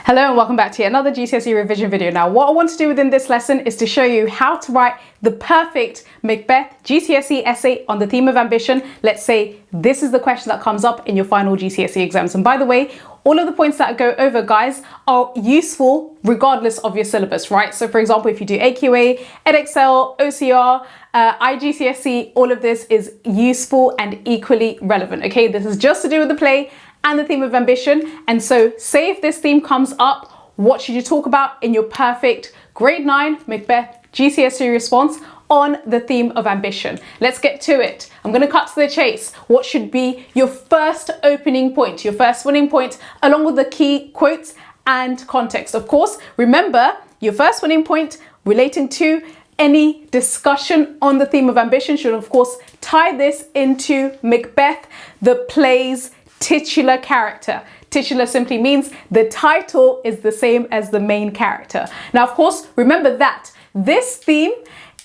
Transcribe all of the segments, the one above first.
Hello and welcome back to yet another GCSE revision video. Now what I want to do within this lesson is to show you how to write the perfect Macbeth GCSE essay on the theme of ambition. Let's say this is the question that comes up in your final GCSE exams. And by the way, all of the points that I go over, guys, are useful regardless of your syllabus, right? So for example, if you do AQA, EdExcel, OCR, IGCSE, all of this is useful and equally relevant, okay? This is just to do with the play and the theme of ambition. And so say if this theme comes up, what should you talk about in your perfect grade 9 Macbeth GCSE response on the theme of ambition? Let's get to it. I'm going to cut to the chase. What should be your first opening point, your first winning point, along with the key quotes and context? Of course, remember your first winning point relating to any discussion on the theme of ambition should of course tie this into Macbeth, the play's titular character. Titular simply means the title is the same as the main character. Now, of course, remember that this theme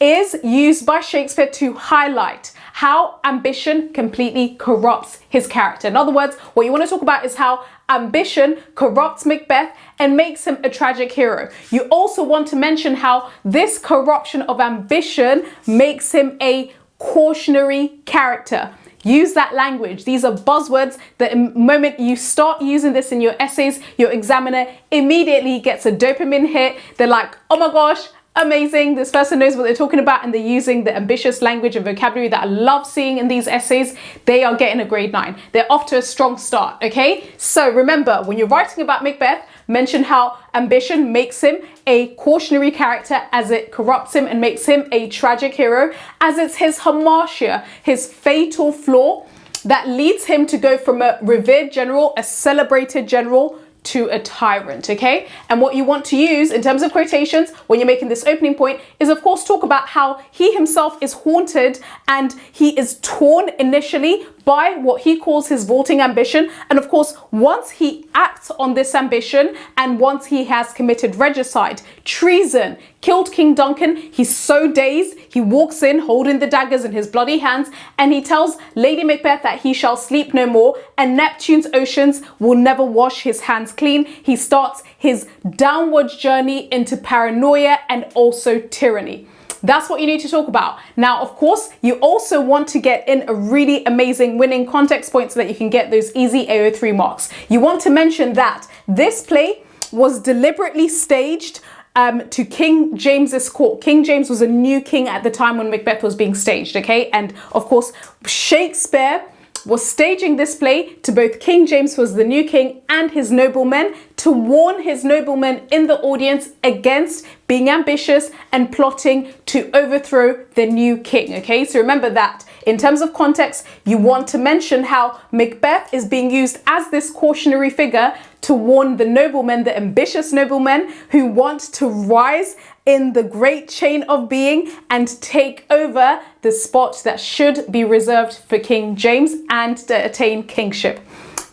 is used by Shakespeare to highlight how ambition completely corrupts his character. In other words, what you want to talk about is how ambition corrupts Macbeth and makes him a tragic hero. You also want to mention how this corruption of ambition makes him a cautionary character. Use that language. These are buzzwords that the moment you start using this in your essays, your examiner immediately gets a dopamine hit. They're like, oh my gosh, amazing. This person knows what they're talking about, and they're using the ambitious language and vocabulary that I love seeing in these essays. They are getting a grade 9. They're off to a strong start, okay? So remember, when you're writing about Macbeth, mention how ambition makes him a cautionary character as it corrupts him and makes him a tragic hero, as it's his hamartia, his fatal flaw that leads him to go from a revered general, a celebrated general, to a tyrant, okay? And what you want to use in terms of quotations when you're making this opening point is of course talk about how he himself is haunted and he is torn initially by what he calls his vaulting ambition. And of course, once he acts on this ambition and once he has committed regicide, treason, killed King Duncan, he's so dazed, he walks in holding the daggers in his bloody hands and he tells Lady Macbeth that he shall sleep no more and Neptune's oceans will never wash his hands clean. He starts his downward journey into paranoia and also tyranny. That's what you need to talk about. Now, of course, you also want to get in a really amazing winning context point so that you can get those easy AO3 marks. You want to mention that this play was deliberately staged to King James's court. King James was a new king at the time when Macbeth was being staged, okay? And of course, Shakespeare was staging this play to both King James, who was the new king, and his noblemen, to warn his noblemen in the audience against being ambitious and plotting to overthrow the new king, okay? So remember that. In terms of context, you want to mention how Macbeth is being used as this cautionary figure to warn the noblemen, the ambitious noblemen who want to rise in the great chain of being and take over the spot that should be reserved for King James and to attain kingship.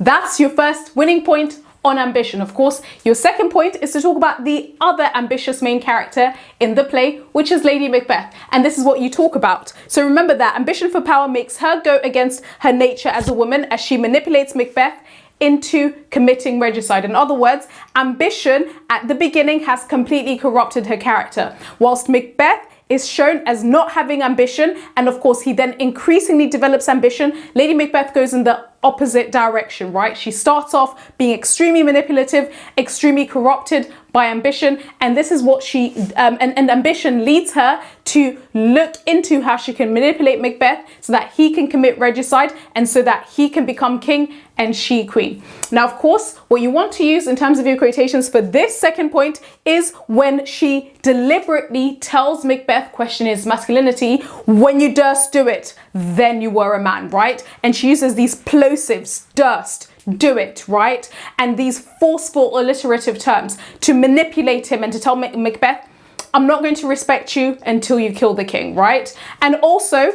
That's your first winning point on ambition. Of course, your second point is to talk about the other ambitious main character in the play, which is Lady Macbeth. And this is what you talk about. So remember that ambition for power makes her go against her nature as a woman as she manipulates Macbeth into committing regicide. In other words, ambition at the beginning has completely corrupted her character, whilst Macbeth is shown as not having ambition, and of course he then increasingly develops ambition. Lady Macbeth goes in the opposite direction, right? She starts off being extremely manipulative, extremely corrupted by ambition, and this is what she and ambition leads her to look into how she can manipulate Macbeth so that he can commit regicide and so that he can become king and she queen. Now, of course, what you want to use in terms of your quotations for this second point is when she deliberately tells Macbeth, question his masculinity, when you durst do it, then you were a man, right? And she uses these plosives, durst, do it, right? And these forceful alliterative terms to manipulate him and to tell Macbeth, I'm not going to respect you until you kill the king, right? And also,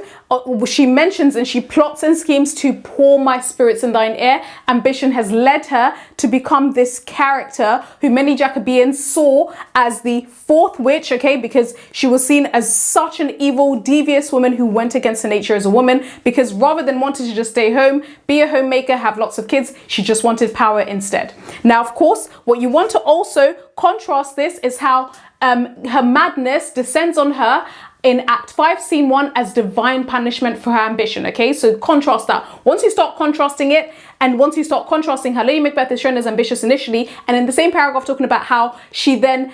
she mentions and she plots and schemes to pour my spirits in thine ear. Ambition has led her to become this character who many Jacobeans saw as the fourth witch, okay, because she was seen as such an evil, devious woman who went against her nature as a woman, because rather than wanting to just stay home, be a homemaker, have lots of kids, she just wanted power instead. Now, of course, what you want to also contrast this is how her madness descends on her in Act 5, Scene 1 as divine punishment for her ambition, okay? So contrast that. Once you start contrasting it, and once you start contrasting how Lady Macbeth is shown as ambitious initially, and in the same paragraph talking about how she then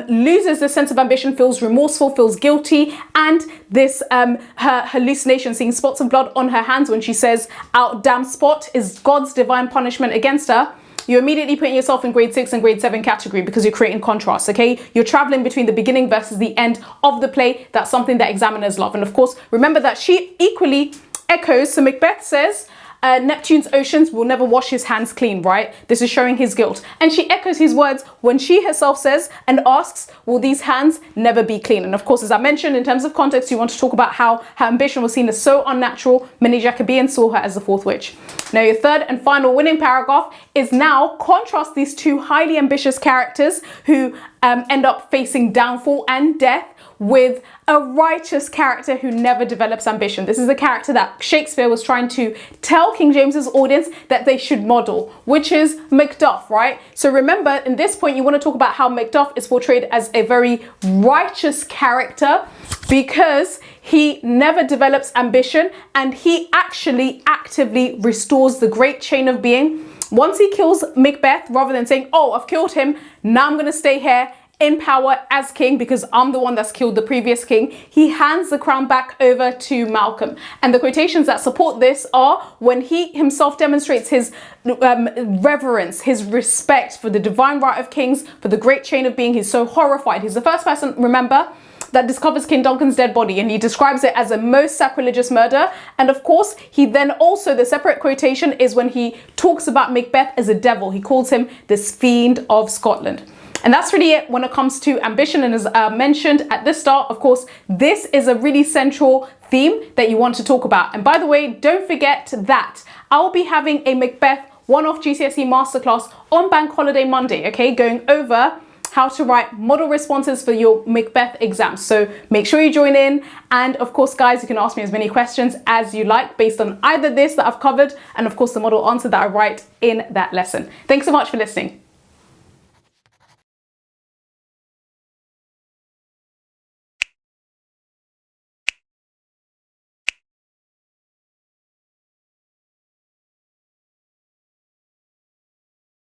loses the sense of ambition, feels remorseful, feels guilty, and this, her hallucination, seeing spots of blood on her hands when she says, "Out damn spot," is God's divine punishment against her. You're immediately putting yourself in grade 6 and grade 7 category because you're creating contrast, okay? You're traveling between the beginning versus the end of the play. That's something that examiners love. And of course, remember that she equally echoes. So Macbeth says, Neptune's oceans will never wash his hands clean, right? This is showing his guilt. And she echoes his words when she herself says and asks, will these hands never be clean? And of course, as I mentioned, in terms of context, you want to talk about how her ambition was seen as so unnatural. Many Jacobeans saw her as the fourth witch. Now, your third and final winning paragraph is now contrast these two highly ambitious characters who end up facing downfall and death with a righteous character who never develops ambition. This is the character that Shakespeare was trying to tell King James's audience that they should model, which is Macduff, right? So remember, in this point, you want to talk about how Macduff is portrayed as a very righteous character because he never develops ambition and he actually actively restores the great chain of being. Once he kills Macbeth, rather than saying, oh, I've killed him, now I'm going to stay here in power as king because I'm the one that's killed the previous king, he hands the crown back over to Malcolm. And the quotations that support this are when he himself demonstrates his reverence, his respect for the divine right of kings, for the great chain of being. He's so horrified. He's the first person, remember, that discovers King Duncan's dead body, and he describes it as a most sacrilegious murder. And of course, he then also, the separate quotation is when he talks about Macbeth as a devil. He calls him this fiend of Scotland. And that's really it when it comes to ambition. And as mentioned at the start, of course, this is a really central theme that you want to talk about. And by the way, don't forget that I'll be having a Macbeth one-off GCSE masterclass on Bank Holiday Monday, okay, going over how to write model responses for your Macbeth exams. So make sure you join in. And of course, guys, you can ask me as many questions as you like based on either this that I've covered and of course the model answer that I write in that lesson. Thanks so much for listening.